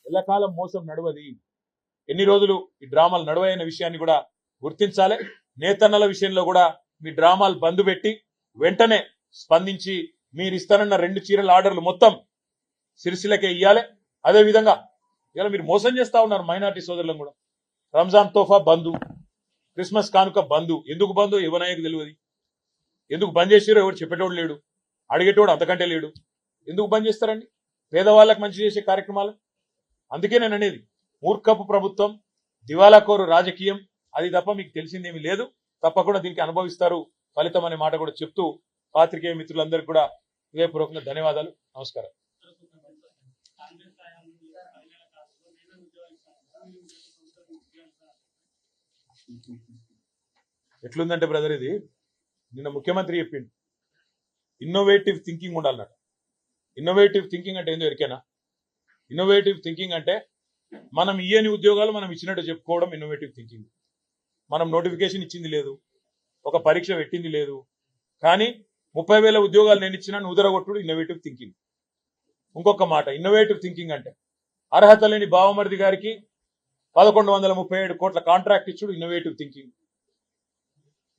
ఎల్లకాలం మోసం నడవది. ఎన్ని రోజులు ఈ డ్రామాలు నడవైన విషయాన్ని కూడా గుర్తించాలి. నేతన్నల విషయంలో కూడా మీ డ్రామాలు బంద్ పెట్టి వెంటనే స్పందించి మీరు ఇస్తానన్న 2 చీరల ఆర్డర్లు మొత్తం సిరిసిల్లకే ఇయ్యాలి. అదే విధంగా ఇలా మీరు మోసం చేస్తా ఉన్నారు మైనారిటీ సోదరులను కూడా. రంజాన్ తోఫా బంధు, క్రిస్మస్ కానుక బంధు. ఎందుకు బంధు ఎవనాయకు తెలియదు. ఎందుకు బంద్ చేసారో ఎవరు చెప్పేటోడు లేడు, అడిగేటోడు అంతకంటే లేడు. ఎందుకు బంద్ చేస్తారండి పేదవాళ్ళకి మంచి చేసే కార్యక్రమాలు? అందుకే నేను అనేది మూర్ఖపు ప్రభుత్వం, దివాలాకోరు రాజకీయం, అది తప్ప మీకు తెలిసిందేమీ లేదు. తప్పకుండా దీనికి అనుభవిస్తారు ఫలితం అనే మాట కూడా చెప్తూ పాత్రికేయ మిత్రులందరికీ కూడా హృదయపూర్వకంగా ధన్యవాదాలు. నమస్కారం. ఎట్లుందంటే బ్రదర్, ఇది నిన్న ముఖ్యమంత్రి చెప్పిండు, ఇన్నోవేటివ్ థింకింగ్ ఉండాలన్నట్టు. ఇన్నోవేటివ్ థింకింగ్ అంటే ఏందో ఎరికేనా? ఇన్నోవేటివ్ థింకింగ్ అంటే మనం ఇయ్యని ఉద్యోగాలు మనం ఇచ్చినట్టు చెప్పుకోవడం ఇన్నోవేటివ్ థింకింగ్. మనం నోటిఫికేషన్ ఇచ్చింది లేదు, ఒక పరీక్ష పెట్టింది లేదు, కానీ 30,000 ఉద్యోగాలు నేను ఇచ్చినా ఉదరగొట్టుడు ఇన్నోవేటివ్ థింకింగ్. ఇంకొక మాట, ఇన్నోవేటివ్ థింకింగ్ అంటే అర్హత లేని బావమరిది గారికి 1137 కోట్ల కాంట్రాక్ట్ ఇచ్చుడు ఇన్నోవేటివ్ థింకింగ్.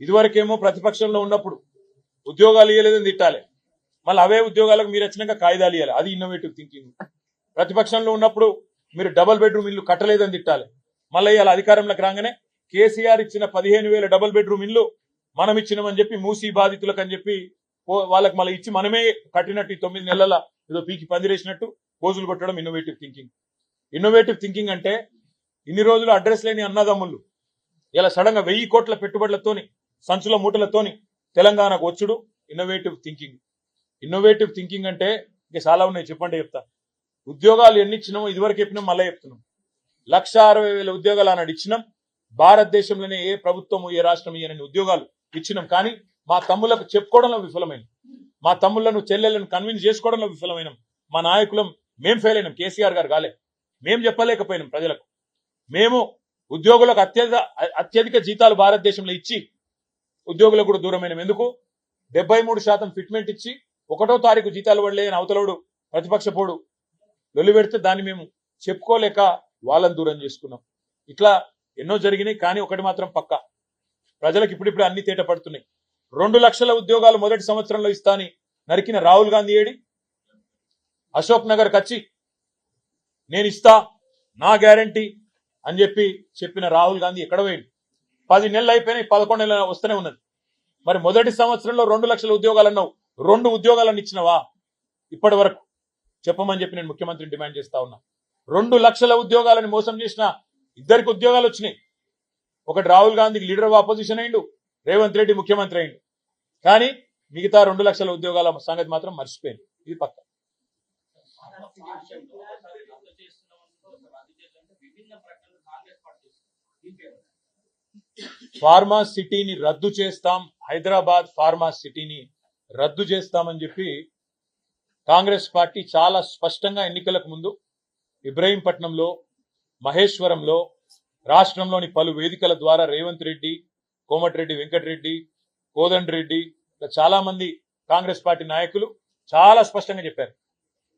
ఇదివరకేమో ప్రతిపక్షంలో ఉన్నప్పుడు ఉద్యోగాలు ఇవ్వలేదని తిట్టాలి, మళ్ళీ అవే ఉద్యోగాలకు మీరు వచ్చినాక కాయిదాలు ఇవ్వాలి, అది ఇన్నోవేటివ్ థింకింగ్. ప్రతిపక్షంలో ఉన్నప్పుడు మీరు డబుల్ బెడ్రూమ్ ఇల్లు కట్టలేదని తిట్టాలి, మళ్ళీ ఇవాళ అధికారంలోకి రాగానే కేసీఆర్ ఇచ్చిన 15,000 డబుల్ బెడ్రూమ్ ఇల్లు మనం ఇచ్చినామని చెప్పి మూసీ బాధితులకు అని చెప్పి వాళ్ళకి మళ్ళీ ఇచ్చి మనమే కట్టినట్టు 9 నెలల ఏదో పీకి పందిరేసినట్టు పోజులు కొట్టడం ఇన్నోవేటివ్ థింకింగ్. ఇన్నోవేటివ్ థింకింగ్ అంటే ఇన్ని రోజులు అడ్రస్ లేని అన్నదమ్ములు ఇలా సడన్ గా 1000 కోట్ల పెట్టుబడులతోని సంచుల మూటలతోని తెలంగాణకు వచ్చుడు ఇన్నోవేటివ్ థింకింగ్. ఇన్నోవేటివ్ థింకింగ్ అంటే ఇంకా చాలా ఉన్నాయి, చెప్పండి చెప్తా. ఉద్యోగాలు ఎన్ని ఇచ్చినామో ఇదివరకు చెప్పినాం, మళ్ళీ చెప్తున్నాం. 1,60,000 ఉద్యోగాలు అన్నాడు ఇచ్చినాం. భారతదేశంలోనే ఏ ప్రభుత్వం ఏ రాష్ట్రం ఇయ్యనని ఉద్యోగాలు ఇచ్చినాం. కానీ మా తమ్ములకు చెప్పుకోవడంలో విఫలమైన, మా తమ్ముళ్లను చెల్లెలను కన్విన్స్ చేసుకోవడంలో విఫలమైనాం. మా నాయకులం మేం ఫెయిల్ అయినాం, కేసీఆర్ గారు కాలే. మేం చెప్పలేకపోయినాం ప్రజలకు. మేము ఉద్యోగులకు అత్యధిక జీతాలు భారతదేశంలో ఇచ్చి ఉద్యోగులకు కూడా దూరమైనాం. ఎందుకు? 73% ఫిట్మెంట్ ఇచ్చి 1వ తారీఖు జీతాలు పడలే అని అవతలడు ప్రతిపక్ష పోడు లొల్లి పెడితే దాన్ని మేము చెప్పుకోలేక వాళ్ళని దూరం చేసుకున్నాం. ఇట్లా ఎన్నో జరిగినాయి. కానీ ఒకటి మాత్రం పక్కా, ప్రజలకు ఇప్పుడిప్పుడు అన్ని తేట పడుతున్నాయి. 2 లక్షల ఉద్యోగాలు మొదటి సంవత్సరంలో ఇస్తా అని నరికిన రాహుల్ గాంధీ ఏడి? అశోక్ నగర్ కచ్చి నేను ఇస్తా, నా గ్యారంటీ అని చెప్పిన రాహుల్ గాంధీ ఎక్కడ పోయింది? 10 నెలలు అయిపోయినాయి, 11 నెలలు వస్తూనే ఉన్నది. మరి మొదటి సంవత్సరంలో 2 లక్షల ఉద్యోగాలు అన్నావు, 2 ఉద్యోగాలను ఇచ్చినవా ఇప్పటి వరకు? చెప్పమని చెప్పి నేను ముఖ్యమంత్రిని డిమాండ్ చేస్తా ఉన్నా. 2 లక్షల ఉద్యోగాలను మోసం చేసిన 2 ఉద్యోగాలు వచ్చినాయి. ఒకటి రాహుల్ గాంధీకి లీడర్ ఆఫ్ ఆపోజిషన్ అయిండు, రేవంత్ రెడ్డి ముఖ్యమంత్రి అయిండు. కానీ మిగతా 2 లక్షల ఉద్యోగాల సంగతి మాత్రం మర్చిపోయింది. ఇది పక్క. ఫార్మా సిటీని రద్దు చేస్తాం, హైదరాబాద్ ఫార్మా సిటీని రద్దు చేస్తామని చెప్పి కాంగ్రెస్ పార్టీ చాలా స్పష్టంగా ఎన్నికలకు ముందు ఇబ్రహీంపట్నంలో, మహేశ్వరంలో, రాష్ట్రంలోని పలు వేదికల ద్వారా రేవంత్ రెడ్డి, కోమటిరెడ్డి వెంకటరెడ్డి, కోదండ్ రెడ్డి, చాలా మంది కాంగ్రెస్ పార్టీ నాయకులు చాలా స్పష్టంగా చెప్పారు,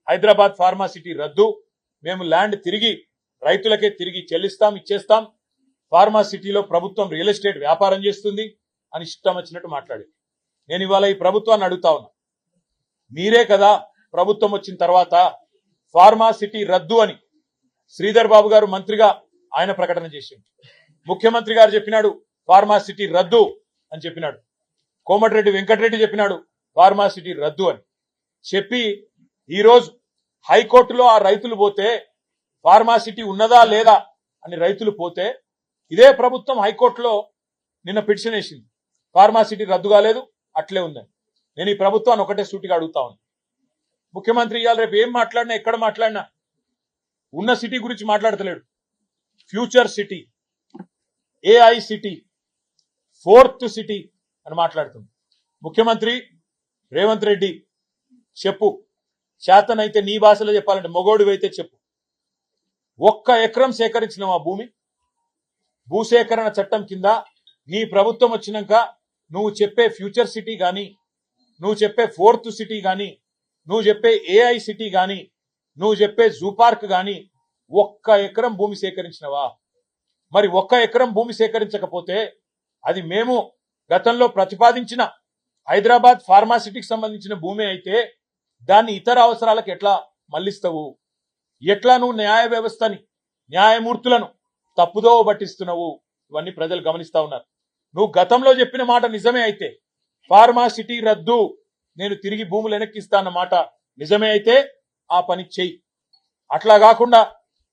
హైదరాబాద్ ఫార్మా సిటీ రద్దు, మేము ల్యాండ్ తిరిగి రైతులకే తిరిగి చెల్లిస్తాం, ఇచ్చేస్తాం, ఫార్మా సిటీలో ప్రభుత్వం రియల్ ఎస్టేట్ వ్యాపారం చేస్తుంది అని ఇష్టం వచ్చినట్టు మాట్లాడి. నేను ఇవాళ ఈ ప్రభుత్వాన్ని అడుగుతా ఉన్నా, మీరే కదా ప్రభుత్వం వచ్చిన తర్వాత ఫార్మా సిటీ రద్దు అని శ్రీధర్ బాబు గారు మంత్రిగా ఆయన ప్రకటన చేసిండు, ముఖ్యమంత్రి గారు చెప్పినాడు ఫార్మా సిటీ రద్దు అని చెప్పినాడు, కోమటిరెడ్డి వెంకటరెడ్డి చెప్పినాడు ఫార్మా సిటీ రద్దు అని చెప్పి, ఈరోజు హైకోర్టులో ఆ రైతులు పోతే ఫార్మా సిటీ ఉన్నదా లేదా అని రైతులు పోతే ఇదే ప్రభుత్వం హైకోర్టులో నిన్న పిటిషన్ వేసింది, ఫార్మా సిటీ రద్దు కాలేదు, అట్లే ఉందని. నేను ఈ ప్రభుత్వాన్ని ఒకటే సూటిగా అడుగుతా ఉన్నా, ముఖ్యమంత్రి ఇవాళ రేపు ఏం మాట్లాడినా ఎక్కడ మాట్లాడినా ఉన్న సిటీ గురించి మాట్లాడతలేడు, future city, AI city, 4th city అని మాట్లాడుతుంది. ముఖ్యమంత్రి రేవంత్ రెడ్డి చెప్పు, శాతనైతే నీ భాషలో చెప్పాలంటే మొగోడివైతే చెప్పు, 1 ఎకరం సేకరించిన ఆ భూసేకరణ చట్టం కింద నీ ప్రభుత్వం వచ్చినాక నువ్వు చెప్పే ఫ్యూచర్ సిటీ కానీ, నువ్వు చెప్పే 4th సిటీ కానీ, నువ్వు చెప్పే ఏఐ సిటీ కానీ, నువ్వు చెప్పే జూ పార్క్ కానీ ఒక్క ఎకరం భూమి సేకరించినవా? మరి ఒక్క ఎకరం భూమి సేకరించకపోతే అది మేము గతంలో ప్రతిపాదించిన హైదరాబాద్ ఫార్మాసిటీకి సంబంధించిన భూమి అయితే దాన్ని ఇతర అవసరాలకు ఎట్లా మళ్లిస్తావు? ఎట్లా నువ్వు న్యాయ వ్యవస్థని, న్యాయమూర్తులను తప్పుదోవ పట్టిస్తున్నావు? ఇవన్నీ ప్రజలు గమనిస్తా ఉన్నారు. నువ్వు గతంలో చెప్పిన మాట నిజమే అయితే, ఫార్మాసిటీ రద్దు, నేను తిరిగి భూములు వెనక్కిస్తా అన్న మాట నిజమే అయితే ఆ పని చెయ్యి. అట్లా కాకుండా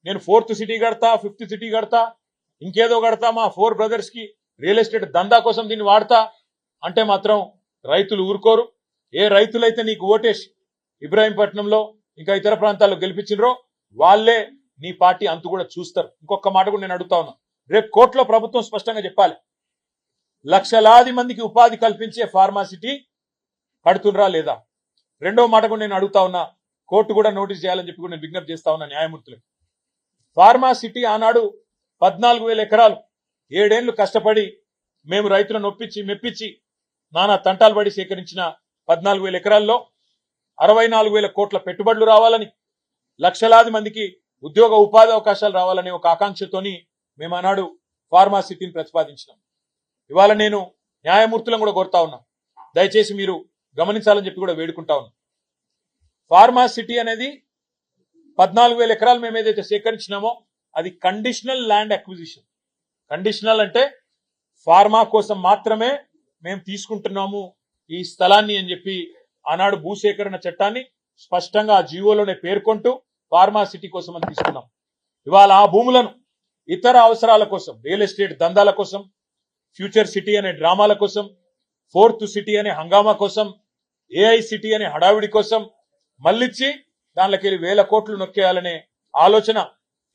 నేను 4th సిటీ కడతా, 5th సిటీ కడతా, ఇంకేదో కడతా, మా 4 బ్రదర్స్ కి రియల్ ఎస్టేట్ దందా కోసం దీన్ని వాడతా అంటే మాత్రం రైతులు ఊరుకోరు. ఏ రైతులైతే నీకు ఓటేసి ఇబ్రాహీంపట్నంలో ఇంకా ఇతర ప్రాంతాల్లో గెలిపించినరో వాళ్ళే నీ పార్టీ అంతు కూడా చూస్తారు. ఇంకొక మాట కూడా నేను అడుగుతా ఉన్నా, రేపు కోర్టులో ప్రభుత్వం స్పష్టంగా చెప్పాలి, లక్షలాది మందికి ఉపాధి కల్పించే ఫార్మాసిటీ కడుతుండ్రా లేదా? రెండో మాట కూడా నేను అడుగుతా ఉన్నా, కోర్టు కూడా నోటీస్ చేయాలని చెప్పి కూడా నేను విజ్ఞప్తి చేస్తా ఉన్నా న్యాయమూర్తులకు. ఫార్మాసిటీ ఆనాడు 14,000 ఎకరాలు 7 ఏళ్లు కష్టపడి మేము రైతులను మెప్పించి నానా తంటాలు పడి సేకరించిన 14,000 ఎకరాల్లో 64,000 కోట్ల పెట్టుబడులు రావాలని, లక్షలాది మందికి ఉద్యోగ ఉపాధి అవకాశాలు రావాలనే ఒక ఆకాంక్షతోని మేము ఆనాడు ఫార్మాసిటీని ప్రతిపాదించినాం. ఇవాళ నేను న్యాయమూర్తులను కూడా కోరుతా ఉన్నా, దయచేసి మీరు గమనించాలని చెప్పి కూడా వేడుకుంటా ఉన్నా. ఫార్మాసిటీ అనేది 14,000 ఎకరాలు మేము ఏదైతే సేకరించినామో అది కండిషనల్ ల్యాండ్ అక్విజిషన్. కండిషనల్ అంటే ఫార్మా కోసం మాత్రమే మేము తీసుకుంటున్నాము ఈ స్థలాన్ని అని చెప్పి ఆనాడు భూసేకరణ చట్టాన్ని స్పష్టంగా ఆ జీవోలోనే పేర్కొంటూ ఫార్మాసిటీ కోసం అని తీసుకున్నాం. ఇవాళ ఆ భూములను ఇతర అవసరాల కోసం, రియల్ ఎస్టేట్ దందాల కోసం, ఫ్యూచర్ సిటీ అనే డ్రామాల కోసం, 4th సిటీ అనే హంగామా కోసం, AI సిటీ అనే హడావిడి కోసం మళ్ళిచ్చి దానిలోకి వెళ్ళి 1,000 కోట్లు నొక్కేయాలనే ఆలోచన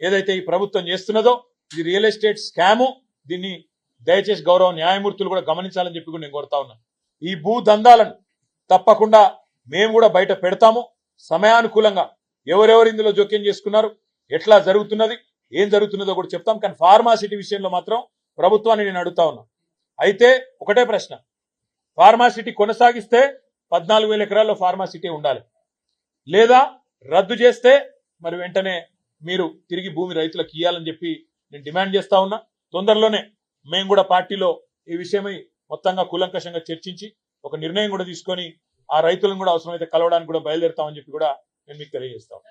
ఏదైతే ఈ ప్రభుత్వం చేస్తున్నదో ఇది రియల్ ఎస్టేట్ స్కాము. దీన్ని దయచేసి గౌరవ న్యాయమూర్తులు కూడా గమనించాలని చెప్పి కూడా నేను కోరుతా ఉన్నా. ఈ భూ దందాలను తప్పకుండా మేము కూడా బయట పెడతాము. సమయానుకూలంగా ఎవరెవరు ఇందులో జోక్యం చేసుకున్నారు, ఎట్లా జరుగుతున్నది, ఏం జరుగుతున్నదో కూడా చెప్తాం. కానీ ఫార్మాసిటీ విషయంలో మాత్రం ప్రభుత్వాన్ని నేను అడుగుతా ఉన్నా. అయితే ఒకటే ప్రశ్న, ఫార్మాసిటీ కొనసాగిస్తే 14,000 ఎకరాల్లో ఫార్మాసిటీ ఉండాలి, లేదా రద్దు చేస్తే మరి వెంటనే మీరు తిరిగి భూమి రైతులకు ఇవ్వాలని చెప్పి నేను డిమాండ్ చేస్తా ఉన్నా. తొందరలోనే మేము కూడా పార్టీలో ఈ విషయమై మొత్తంగా కూలంకషంగా చర్చించి ఒక నిర్ణయం కూడా తీసుకొని ఆ రైతులను కూడా అవసరమైతే కలవడానికి కూడా బయలుదేరుతామని చెప్పి కూడా నేను మీకు తెలియజేస్తాను.